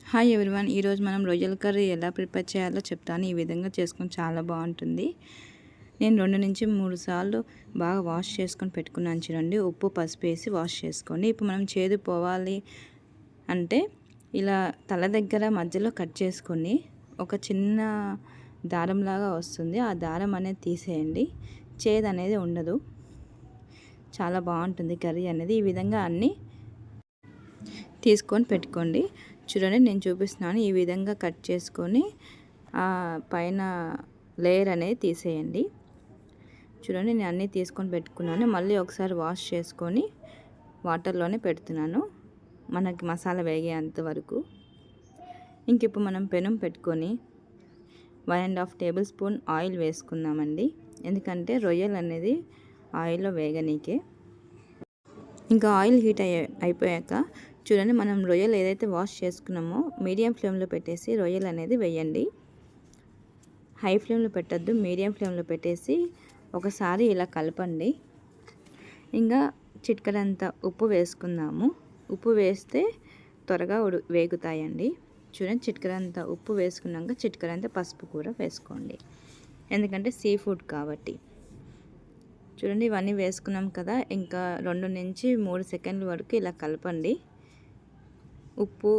Hi everyone, ఈరోజు మనం రొయ్యల కర్రీ ఎలా ప్రిపేర్ చేయాలో చెప్తాను. ఈ విధంగా చేసుకొని చాలా బాగుంటుంది. నేను 2 నుంచి 3 సార్లు బాగా వాష్ చేసుకొని పెట్టుకున్నాను చూడండి. ఉప్పు పసుపు వేసి వాష్ చేసుకోండి. ఇప్పుడు మనం చేదు పోవాలి అంటే ఇలా తల దగ్గర మధ్యలో కట్ చేసుకొని ఒక చిన్న దారంలాగా వస్తుంది. ఆ దారం అనేది తీసేయండి. చేదు అనేది ఉండదు. చాలా బాగుంటుంది కర్రీ అనేది. ఈ విధంగా అన్నీ తీసుకొని పెట్టుకోండి. చూడండి, నేను చూపిస్తున్నాను. ఈ విధంగా కట్ చేసుకొని ఆ పైన లేయర్ అనేది తీసేయండి. చూడండి, నేను అన్నీ తీసుకొని పెట్టుకున్నాను. మళ్ళీ ఒకసారి వాష్ చేసుకొని వాటర్లోనే పెడుతున్నాను మనకి మసాలా వేగేంత వరకు. ఇంక ఇప్పుడు మనం పెనం పెట్టుకొని 1.5 టేబుల్ స్పూన్ ఆయిల్ వేసుకుందామండి. ఎందుకంటే రొయ్యలు అనేది ఆయిల్లో వేగనీకే. ఇంకా ఆయిల్ హీట్ అయిపోయాక చూడండి, మనం రొయ్యలు ఏదైతే వాష్ చేసుకున్నామో మీడియం ఫ్లేమ్లో పెట్టేసి రొయ్యలు అనేది వేయండి. హై ఫ్లేమ్లో పెట్టద్దు, మీడియం ఫ్లేమ్లో పెట్టేసి ఒకసారి ఇలా కలపండి. ఇంకా చిటికెడంత ఉప్పు వేసుకుందాము. ఉప్పు వేస్తే త్వరగా వేగుతాయండి. చూడండి, చిటికెడంత ఉప్పు వేసుకున్నాక చిటికెడంత పసుపు కూడా వేసుకోండి, ఎందుకంటే సీ ఫుడ్ కాబట్టి. చూడండి, ఇవన్నీ వేసుకున్నాం కదా. ఇంకా 2 నుంచి 3 సెకండ్ల వరకు ఇలా కలపండి. ఉప్పు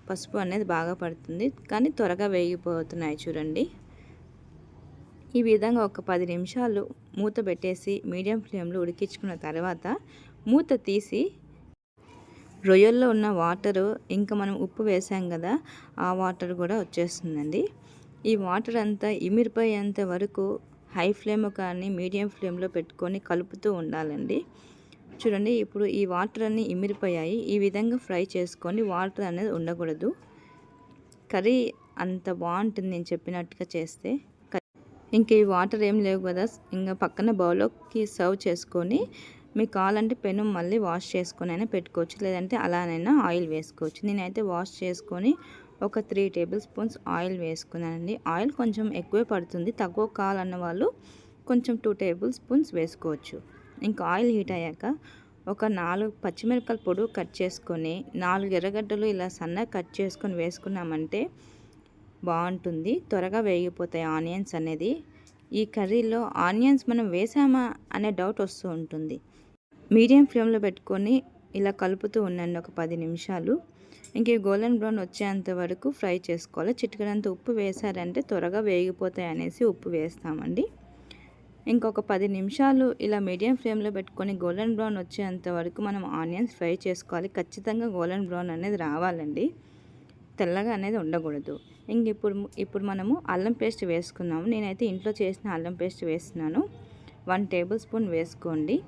పసుపు అనేది బాగా పడుతుంది, కానీ త్వరగా వేగిపోతున్నాయి చూడండి. ఈ విధంగా ఒక 10 నిమిషాలు మూత పెట్టేసి మీడియం ఫ్లేమ్లో ఉడికించుకున్న తర్వాత మూత తీసి రొయ్యల్లో ఉన్న వాటరు, ఇంకా మనం ఉప్పు వేసాం కదా, ఆ వాటర్ కూడా వచ్చేస్తుందండి. ఈ వాటర్ అంతా ఇమిరిపోయేంత వరకు హై ఫ్లేమ్ కానీ మీడియం ఫ్లేమ్లో పెట్టుకొని కలుపుతూ ఉండాలండి. చూడండి, ఇప్పుడు ఈ వాటర్ అన్నీ ఇమిరిపోయాయి. ఈ విధంగా ఫ్రై చేసుకొని వాటర్ అనేది ఉండకూడదు. కర్రీ అంత బాగుంటుంది నేను చెప్పినట్టుగా చేస్తే. ఇంక ఈ వాటర్ ఏం లేవు కదా, ఇంకా పక్కన బౌల్లోకి సర్వ్ చేసుకొని మీకు కావాలంటే పెను మళ్ళీ వాష్ చేసుకొని అయినా పెట్టుకోవచ్చు, లేదంటే అలానైనా ఆయిల్ వేసుకోవచ్చు. నేనైతే వాష్ చేసుకొని ఒక 3 టేబుల్ స్పూన్స్ ఆయిల్ వేసుకున్నానండి. ఆయిల్ కొంచెం ఎక్కువే పడుతుంది, తక్కువ కావాలన్న వాళ్ళు కొంచెం 2 టేబుల్ స్పూన్స్ వేసుకోవచ్చు. ఇంకా ఆయిల్ హీట్ అయ్యాక ఒక 4 పచ్చిమిరపకాయల పొడుగు కట్ చేసుకొని 4 ఎర్రగడ్డలు ఇలా సన్నగా కట్ చేసుకొని వేసుకున్నామంటే బాగుంటుంది. త్వరగా వేగిపోతాయి ఆనియన్స్ అనేది. ఈ కర్రీలో ఆనియన్స్ మనం వేసామా అనే డౌట్ వస్తూ ఉంటుంది. మీడియం ఫ్లేమ్లో పెట్టుకొని ఇలా కలుపుతూ ఉండండి ఒక 10 నిమిషాలు. ఇంక గోల్డెన్ బ్రౌన్ వచ్చేంత వరకు ఫ్రై చేసుకోవాలి. చిటికెడంత ఉప్పు వేసారంటే త్వరగా వేగిపోతాయి అనేసి ఉప్పు వేస్తామండి. ఇంకొక 10 నిమిషాలు ఇలా మీడియం ఫ్లేమ్లో పెట్టుకొని గోల్డెన్ బ్రౌన్ వచ్చేంత వరకు మనం ఆనియన్స్ ఫ్రై చేసుకోవాలి. ఖచ్చితంగా గోల్డెన్ బ్రౌన్ అనేది రావాలండి, తెల్లగా అనేది ఉండకూడదు. ఇంక ఇప్పుడు మనము అల్లం పేస్ట్ వేసుకున్నాము. నేనైతే ఇంట్లో చేసిన అల్లం పేస్ట్ వేస్తున్నాను. 1 టేబుల్ స్పూన్ వేసుకోండి.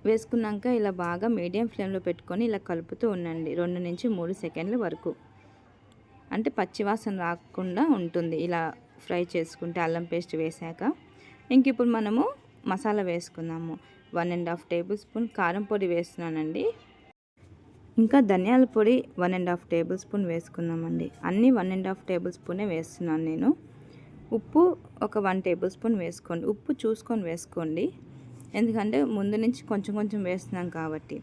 వేసుకున్నాక ఇలా బాగా మీడియం ఫ్లేమ్లో పెట్టుకొని ఇలా కలుపుతూ ఉండండి 2 నుంచి 3 సెకండ్ల వరకు. అంటే పచ్చివాసన రాకుండా ఉంటుంది ఇలా ఫ్రై చేసుకుంటే అల్లం పేస్ట్ వేసాక. ఇంక ఇప్పుడు మనము మసాలా వేసుకుందాము. 1.5 టేబుల్ స్పూన్ కారం పొడి వేస్తున్నానండి. ఇంకా ధనియాల పొడి 1.5 టేబుల్ స్పూన్ వేసుకుందామండి. అన్నీ 1.5 టేబుల్ స్పూనే వేస్తున్నాను నేను. ఉప్పు ఒక 1 టేబుల్ స్పూన్ వేసుకోండి. ఉప్పు చూసుకొని వేసుకోండి, ఎందుకంటే ముందు నుంచి కొంచెం కొంచెం వేస్తున్నాం కాబట్టి.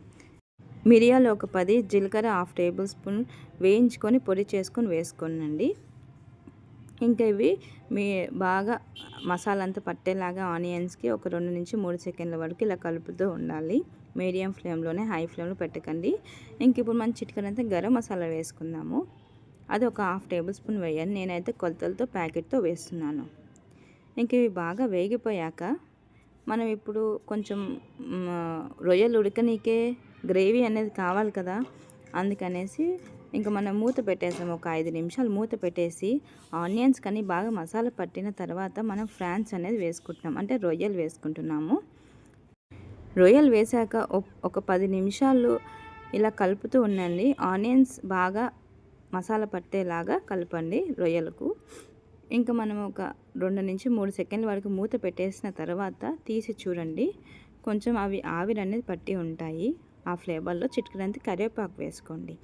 మిరియాలు ఒక 10, జీలకర్ర 1/2 టేబుల్ స్పూన్ వేయించుకొని పొడి చేసుకొని వేసుకోనండి. ఇంకా ఇవి బాగా మసాలా అంతా పట్టేలాగా ఆనియన్స్కి ఒక 2 నుంచి 3 సెకండ్ల వరకు ఇలా కలుపుతూ ఉండాలి. మీడియం ఫ్లేమ్లోనే, హై ఫ్లేమ్లో పెట్టకండి. ఇంక ఇప్పుడు మనం చిటికెడంతా గరం మసాలా వేసుకుందాము. అది ఒక 1/2 టేబుల్ స్పూన్ వేయండి. నేనైతే కొలతలతో ప్యాకెట్తో వేస్తున్నాను. ఇంక ఇవి బాగా వేగిపోయాక మనం ఇప్పుడు కొంచెం రొయ్యలు ఉడకనీకే గ్రేవీ అనేది కావాలి కదా, అందుకనేసి ఇంకా మనం మూత పెట్టేసాము. ఒక 5 నిమిషాలు మూత పెట్టేసి ఆనియన్స్ కానీ బాగా మసాలా పట్టిన తర్వాత మనం ఫ్రాన్స్ అనేది వేసుకుంటున్నాం, అంటే రొయ్యలు వేసుకుంటున్నాము. రొయ్యలు వేసాక ఒక 10 నిమిషాలు ఇలా కలుపుతూ ఉండండి. ఆనియన్స్ బాగా మసాలా పట్టేలాగా కలపండి రొయ్యలకు. ఇంకా మనం ఒక 2 నుంచి 3 సెకండ్ల వరకు మూత పెట్టేసిన తర్వాత తీసి చూడండి, కొంచెం అవి ఆవిరి అనేది పట్టి ఉంటాయి. ఆ ఫ్లేవర్లో చిటికెడంత కరివేపాకు వేసుకోండి.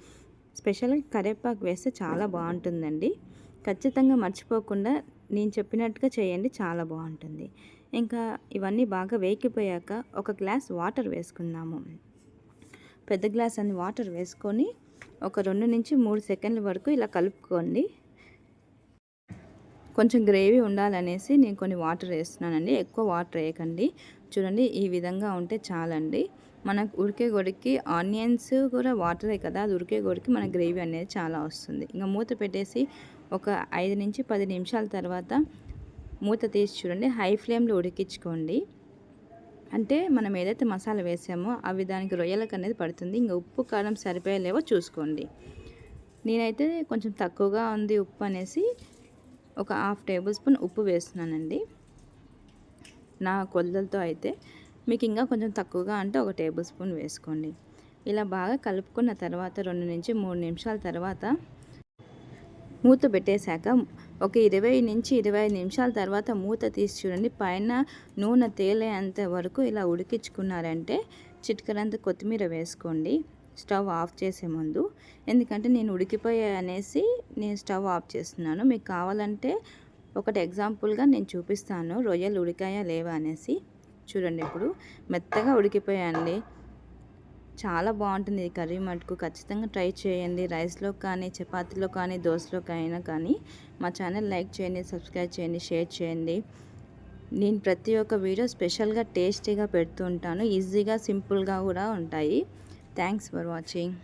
స్పెషల్గా కరివేపాకు వేస్తే చాలా బాగుంటుందండి. ఖచ్చితంగా మర్చిపోకుండా నేను చెప్పినట్టుగా చేయండి, చాలా బాగుంటుంది. ఇంకా ఇవన్నీ బాగా వేగిపోయాక ఒక గ్లాస్ వాటర్ వేసుకుందాము. పెద్ద గ్లాస్ అన్ని వాటర్ వేసుకొని ఒక 2-3 సెకండ్ల వరకు ఇలా కలుపుకోండి. కొంచెం గ్రేవీ ఉండాలనేసి నేను కొన్ని వాటర్ వేస్తున్నానండి. ఎక్కువ వాటర్ వేయకండి. చూడండి ఈ విధంగా ఉంటే చాలండి. మనకు ఉడికే కొడికి ఆనియన్స్ కూడా వాటరే కదా, అది ఉడికే కొడికి మన గ్రేవీ అనేది చాలా వస్తుంది. ఇంకా మూత పెట్టేసి ఒక 5-10 నిమిషాల తర్వాత మూత తీసి చూడండి. హై ఫ్లేమ్లో ఉడికించుకోండి. అంటే మనం ఏదైతే మసాలా వేసామో అవి దానికి రొయ్యలకు అనేది పడుతుంది. ఇంకా ఉప్పు కారం సరిపోయేలేవో చూసుకోండి. నేనైతే కొంచెం తక్కువగా ఉంది ఉప్పు అనేసి ఒక 1/2 టేబుల్ స్పూన్ ఉప్పు వేస్తున్నానండి. నా కొలతలతో అయితే మీకు ఇంకా కొంచెం తక్కువగా అంటే 1 టేబుల్ స్పూన్ వేసుకోండి. ఇలా బాగా కలుపుకున్న తర్వాత 2-3 నిమిషాల తర్వాత మూత పెట్టేశాక ఒక 20-25 నిమిషాల తర్వాత మూత తీసి చూడండి. పైన నూనె తేలేంత వరకు ఇలా ఉడికించుకున్నారంటే చిటికెడంత కొత్తిమీర వేసుకోండి స్టవ్ ఆఫ్ చేసే ముందు. ఎందుకంటే నేను ఉడికిపోయాయి అనేసి నేను స్టవ్ ఆఫ్ చేస్తున్నాను. మీకు కావాలంటే ఒకటి ఎగ్జాంపుల్గా నేను చూపిస్తాను రొయ్యలు ఉడికాయా లేవా అనేసి. చూడండి ఇప్పుడు మెత్తగా ఉడికిపోయాయండి. చాలా బాగుంటుంది ఈ కర్రీ మటుకు. ఖచ్చితంగా ట్రై చేయండి. రైస్లో కానీ, చపాతీలో కానీ, దోశలోకి అయినా కానీ. మా ఛానల్ లైక్ చేయండి, సబ్స్క్రైబ్ చేయండి, షేర్ చేయండి. నేను ప్రతి ఒక్క వీడియో స్పెషల్గా టేస్టీగా పెడుతూ ఉంటాను. ఈజీగా సింపుల్గా కూడా ఉంటాయి. Thanks for watching.